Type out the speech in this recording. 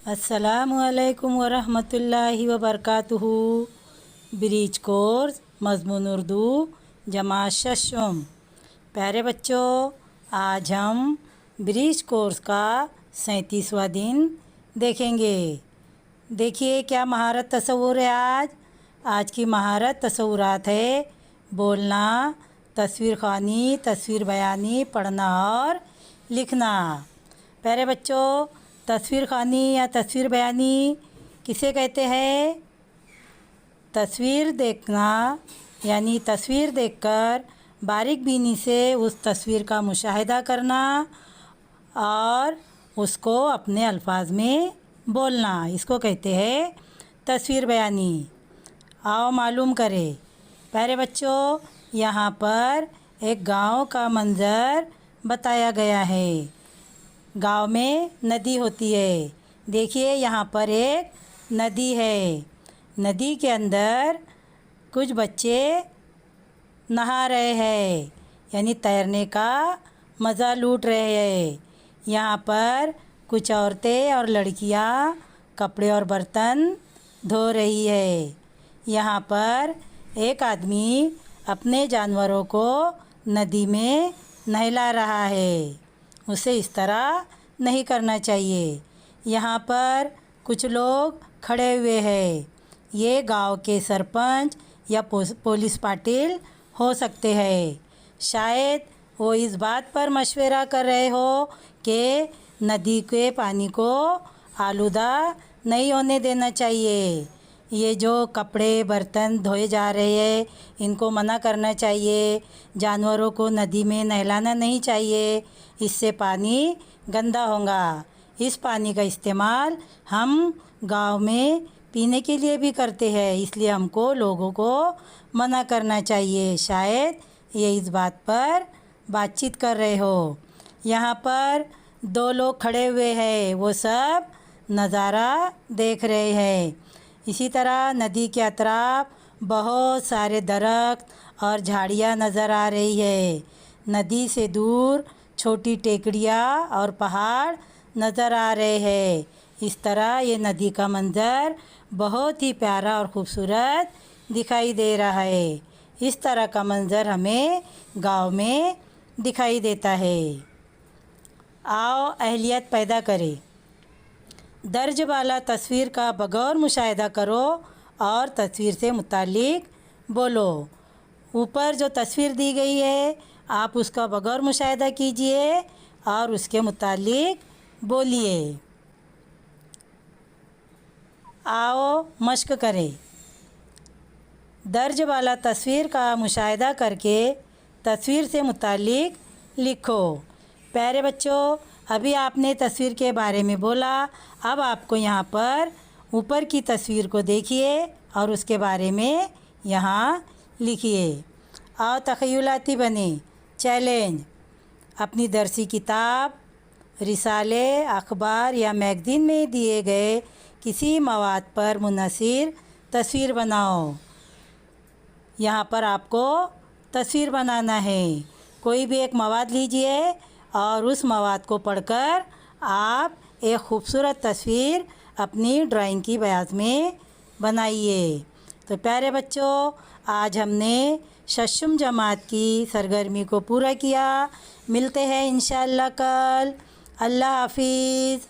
अस्सलामुअलैकुम वरहमतुल्लाहि वबरकातुहू। Bridge course मज़मून Urdu जमात शशम। प्यारे बच्चों, आज हम ब्रिज कोर्स का 37वां दिन देखेंगे। देखिए क्या महारत तस्वुर है। आज की महारत तस्वुरात है बोलना, तस्वीर ख़वानी, तस्वीर बयानी, पढ़ना और लिखना। प्यारे बच्चों, तस्वीर ख़वानी या तस्वीर बयानी किसे कहते हैं? तस्वीर देखना यानी तस्वीर देखकर बारीक बीनी से उस तस्वीर का मुशाहिदा करना और उसको अपने अल्फाज में बोलना, इसको कहते हैं तस्वीर बयानी। आओ मालूम करें। प्यारे बच्चों, यहाँ पर एक गांव का मंज़र बताया गया है। गांव में नदी होती है। देखिए यहाँ पर एक नदी है। नदी के अंदर कुछ बच्चे नहा रहे हैं यानी तैरने का मज़ा लूट रहे हैं। यहाँ पर कुछ औरतें और लड़कियाँ कपड़े और बर्तन धो रही है। यहाँ पर एक आदमी अपने जानवरों को नदी में नहला रहा है। उसे इस तरह नहीं करना चाहिए। यहाँ पर कुछ लोग खड़े हुए हैं। ये गांव के सरपंच या पुलिस पाटिल हो सकते हैं। शायद वो इस बात पर मशवरा कर रहे हो कि नदी के पानी को आलूदा नहीं होने देना चाहिए। ये जो कपड़े बर्तन धोए जा रहे हैं इनको मना करना चाहिए। जानवरों को नदी में नहलाना नहीं चाहिए, इससे पानी गंदा होगा। इस पानी का इस्तेमाल हम गांव में पीने के लिए भी करते हैं, इसलिए हमको लोगों को मना करना चाहिए। शायद ये इस बात पर बातचीत कर रहे हो। यहाँ पर दो लोग खड़े हुए हैं, वो सब नज़ारा देख रहे हैं। इसी तरह नदी के अतराफ बहुत सारे दरख्त और झाड़ियाँ नज़र आ रही है। नदी से दूर छोटी टेकड़ियाँ और पहाड़ नज़र आ रहे हैं। इस तरह ये नदी का मंज़र बहुत ही प्यारा और ख़ूबसूरत दिखाई दे रहा है। इस तरह का मंज़र हमें गांव में दिखाई देता है। आओ अहलियत पैदा करें। दर्ज वाला तस्वीर का बगौर मुशाहिदा करो और तस्वीर से मुतालिक बोलो। ऊपर जो तस्वीर दी गई है आप उसका बगौर मुशाहिदा कीजिए और उसके मुतालिक बोलिए। आओ मश्क करें। दर्ज वाला तस्वीर का मुशाहिदा करके तस्वीर से मुतालिक लिखो। प्यारे बच्चों, अभी आपने तस्वीर के बारे में बोला। अब आपको यहाँ पर ऊपर की तस्वीर को देखिए और उसके बारे में यहाँ लिखिए। आओ तख़य्युलाती बने। चैलेंज: अपनी दरसी किताब, रिसाले, अखबार या मैगज़ीन में दिए गए किसी मवाद पर मुनहसिर तस्वीर बनाओ। यहाँ पर आपको तस्वीर बनाना है। कोई भी एक मवाद लीजिए और उस मवाद को पढ़कर आप एक ख़ूबसूरत तस्वीर अपनी ड्राइंग की बयाज में बनाइए। तो प्यारे बच्चों, आज हमने शशम जमात की सरगर्मी को पूरा किया। मिलते हैं इंशाअल्लाह कल। अल्लाह हाफिज़।